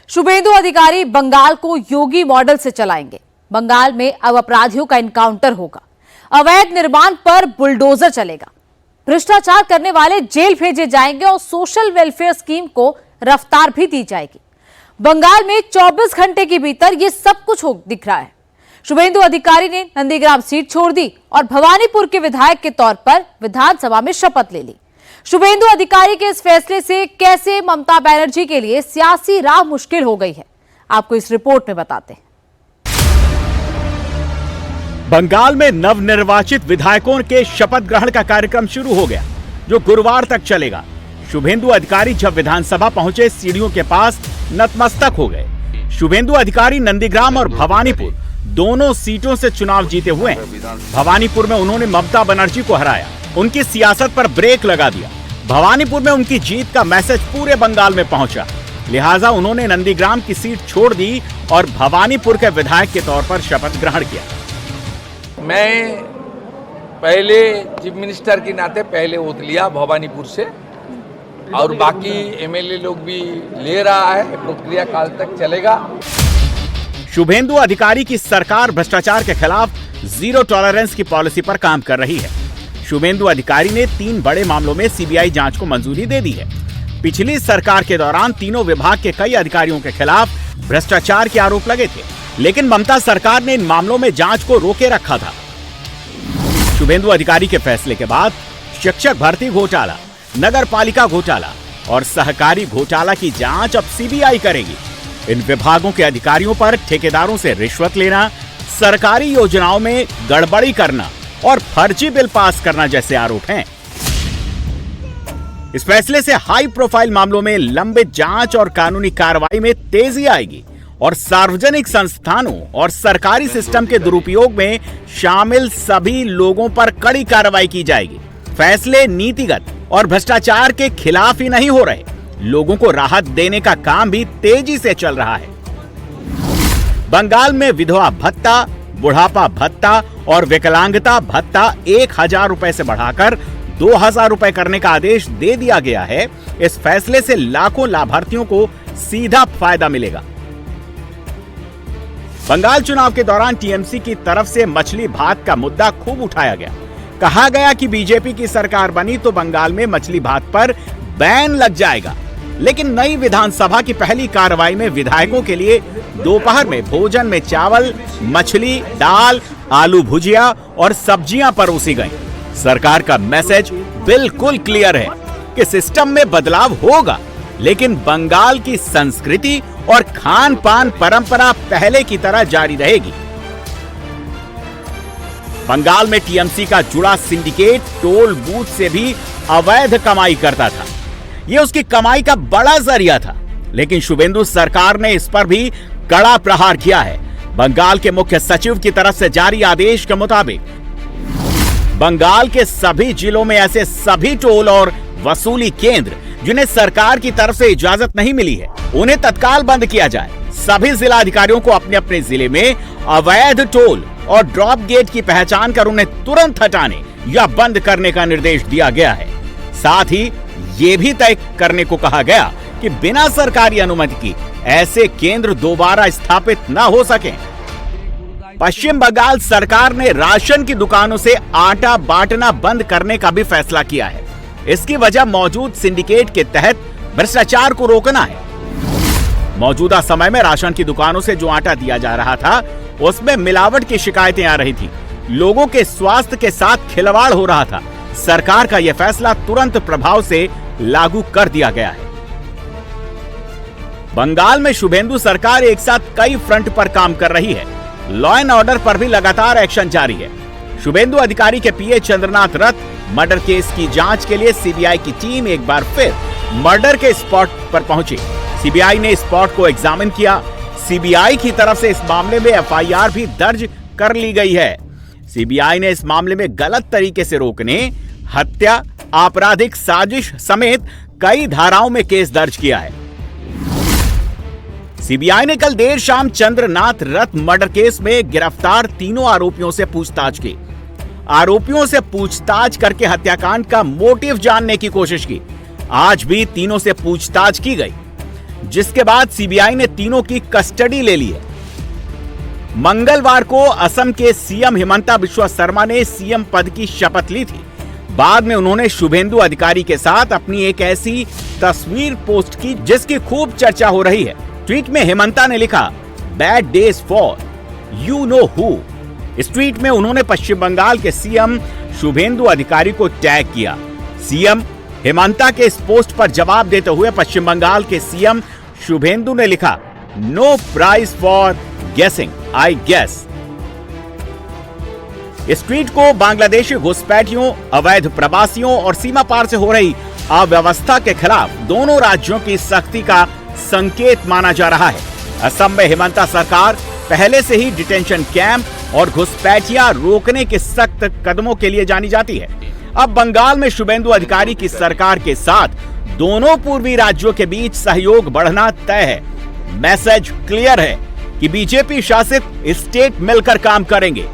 शुभेंदु अधिकारी बंगाल को योगी मॉडल से चलाएंगे। बंगाल में अब अपराधियों का एनकाउंटर होगा। अवैध निर्माण पर बुलडोजर चलेगा। भ्रष्टाचार करने वाले जेल भेजे जाएंगे और सोशल वेलफेयर स्कीम को रफ्तार भी दी जाएगी। बंगाल में 24 घंटे के भीतर ये सब कुछ दिख रहा है। शुभेंदु अधिकारी ने नंदीग्राम सीट छोड़ दी और भवानीपुर के विधायक के तौर पर विधानसभा में शपथ ले ली। शुभेंदु अधिकारी के इस फैसले से कैसे ममता बनर्जी के लिए सियासी राह मुश्किल हो गई है, आपको इस रिपोर्ट में बताते हैं। बंगाल में नवनिर्वाचित विधायकों के शपथ ग्रहण का कार्यक्रम शुरू हो गया, जो गुरुवार तक चलेगा। शुभेंदु अधिकारी जब विधानसभा पहुंचे, सीढ़ियों के पास नतमस्तक हो गए। शुभेंदु अधिकारी नंदीग्राम और भवानीपुर दोनों सीटों से चुनाव जीते हुए हैं। भवानीपुर में उन्होंने ममता बनर्जी को हराया, उनकी सियासत पर ब्रेक लगा दिया। भवानीपुर में उनकी जीत का मैसेज पूरे बंगाल में पहुंचा, लिहाजा उन्होंने नंदीग्राम की सीट छोड़ दी और भवानीपुर के विधायक के तौर पर शपथ ग्रहण किया। मैं पहले चीफ मिनिस्टर के नाते पहले ओथ लिया भवानीपुर से, और बाकी एमएलए लोग भी ले रहा है। प्रक्रिया काल तक चलेगा। शुभेंदु अधिकारी की सरकार भ्रष्टाचार के खिलाफ जीरो टॉलरेंस की पॉलिसी पर काम कर रही है। शुभेंदु अधिकारी ने 3 बड़े मामलों में सीबीआई जांच को मंजूरी दे दी है। पिछली सरकार के दौरान तीनों विभाग के कई अधिकारियों के खिलाफ भ्रष्टाचार के आरोप लगे थे, लेकिन ममता सरकार ने इन मामलों में जांच को रोके रखा था। शुभेंदु अधिकारी के फैसले के बाद शिक्षक भर्ती घोटाला, नगर पालिका घोटाला और सहकारी घोटाला की जांच अब सीबीआई करेगी। इन विभागों के अधिकारियों पर ठेकेदारों से रिश्वत लेना, सरकारी योजनाओं में गड़बड़ी करना और फर्जी बिल पास करना जैसे आरोप हैं। इस फैसले से हाई प्रोफाइल मामलों में लंबित जांच और कानूनी कार्रवाई में तेजी आएगी और सार्वजनिक संस्थानों और सरकारी सिस्टम के दुरुपयोग में शामिल सभी लोगों पर कड़ी कार्रवाई की जाएगी। फैसले नीतिगत और भ्रष्टाचार के खिलाफ ही नहीं हो रहे, लोगों को राहत देने का काम भी तेजी से चल रहा है। बंगाल में विधवा भत्ता, बुढ़ापा भत्ता और विकलांगता भत्ता 1000 रुपए से बढ़ाकर 2000 रुपए करने का आदेश दे दिया गया है। इस फैसले से लाखों लाभार्थियों को सीधा फायदा मिलेगा। बंगाल चुनाव के दौरान टीएमसी की तरफ से मछली भात का मुद्दा खूब उठाया गया। कहा गया कि बीजेपी की सरकार बनी तो बंगाल में मछली भात पर बैन लग जाएगा, लेकिन नई विधानसभा की पहली कार्रवाई में विधायकों के लिए दोपहर में भोजन में चावल, मछली, दाल, आलू भुजिया और सब्जियां परोसी गईं। सरकार का मैसेज बिल्कुल क्लियर है कि सिस्टम में बदलाव होगा, लेकिन बंगाल की संस्कृति और खान पान परंपरा पहले की तरह जारी रहेगी। बंगाल में टीएमसी का जुड़ा सिंडिकेट टोल बूथ से भी अवैध कमाई करता था। यह उसकी कमाई का बड़ा जरिया था, लेकिन शुभेंदु सरकार ने इस पर भी कड़ा प्रहार किया है। बंगाल के मुख्य सचिव की तरफ से जारी आदेश के मुताबिक बंगाल के सभी जिलों में ऐसे सभी टोल और वसूली केंद्र जिन्हें सरकार की तरफ से इजाजत नहीं मिली है, उन्हें तत्काल बंद किया जाए। सभी जिला अधिकारियों को अपने अपने जिले में अवैध टोल और ड्रॉप गेट की पहचान कर उन्हें तुरंत हटाने या बंद करने का निर्देश दिया गया है। साथ ही ये भी तय करने को कहा गया कि बिना सरकारी अनुमति की ऐसे केंद्र दोबारा स्थापित न हो सकें। पश्चिम बंगाल सरकार ने राशन की दुकानों से आटा बांटना बंद करने का भी फैसला किया है। इसकी वजह मौजूद सिंडिकेट के तहत भ्रष्टाचार को रोकना है। मौजूदा समय में राशन की दुकानों से जो आटा दिया जा रहा था, उसमें मिलावट की शिकायतें आ रही थी। लोगों के स्वास्थ्य के साथ खिलवाड़ हो रहा था। सरकार का यह फैसला तुरंत प्रभाव से लागू कर दिया गया है। बंगाल में शुभेंदु सरकार एक साथ कई फ्रंट पर काम कर रही है। लॉ एंड ऑर्डर पर भी लगातार एक्शन जारी है। शुभेंदु अधिकारी के पीए चंद्रनाथ रथ मर्डर केस की जांच के लिए सीबीआई की टीम एक बार फिर मर्डर के स्पॉट पर पहुंची। सीबीआई ने स्पॉट को एग्जामिन किया। सीबीआई की तरफ से इस मामले में एफआईआर भी दर्ज कर ली गई है। सीबीआई ने इस मामले में गलत तरीके से रोकने, हत्या, आपराधिक साजिश समेत कई धाराओं में केस दर्ज किया है। सीबीआई ने कल देर शाम चंद्रनाथ रथ मर्डर केस में गिरफ्तार तीनों आरोपियों से पूछताछ की। आरोपियों से पूछताछ करके हत्याकांड का मोटिव जानने की कोशिश की। आज भी तीनों से पूछताछ की गई। जिसके बाद सीबीआई ने तीनों की कस्टडी ले ली है। मंगलवार को असम के सीएम हिमंता बिस्वा शर्मा ने सीएम पद की शपथ ली थी। बाद में उन्होंने शुभेंदु अधिकारी के साथ अपनी एक ऐसी तस्वीर पोस्ट की जिसकी खूब चर्चा हो रही है। ट्वीट में हिमंता ने लिखा, bad days for you know who. इस ट्वीट में उन्होंने पश्चिम बंगाल के सीएम शुभेंदु अधिकारी को टैग किया। सीएम हिमंता के इस पोस्ट पर जवाब देते हुए पश्चिम बंगाल के सीएम शुभेंदु ने लिखा, नो प्राइज फॉर गेसिंग, आई गेस। इस ट्वीट को बांग्लादेशी घुसपैठियों, अवैध प्रवासियों और सीमा पार से हो रही अव्यवस्था के खिलाफ दोनों राज्यों की सख्ती का संकेत माना जा रहा है। असम में हिमंता सरकार पहले से ही डिटेंशन कैंप और घुसपैठियां रोकने के सख्त कदमों के लिए जानी जाती है। अब बंगाल में शुभेंदु अधिकारी की सरकार के साथ दोनों पूर्वी राज्यों के बीच सहयोग बढ़ना तय है। मैसेज क्लियर है कि बीजेपी शासित स्टेट मिलकर काम करेंगे।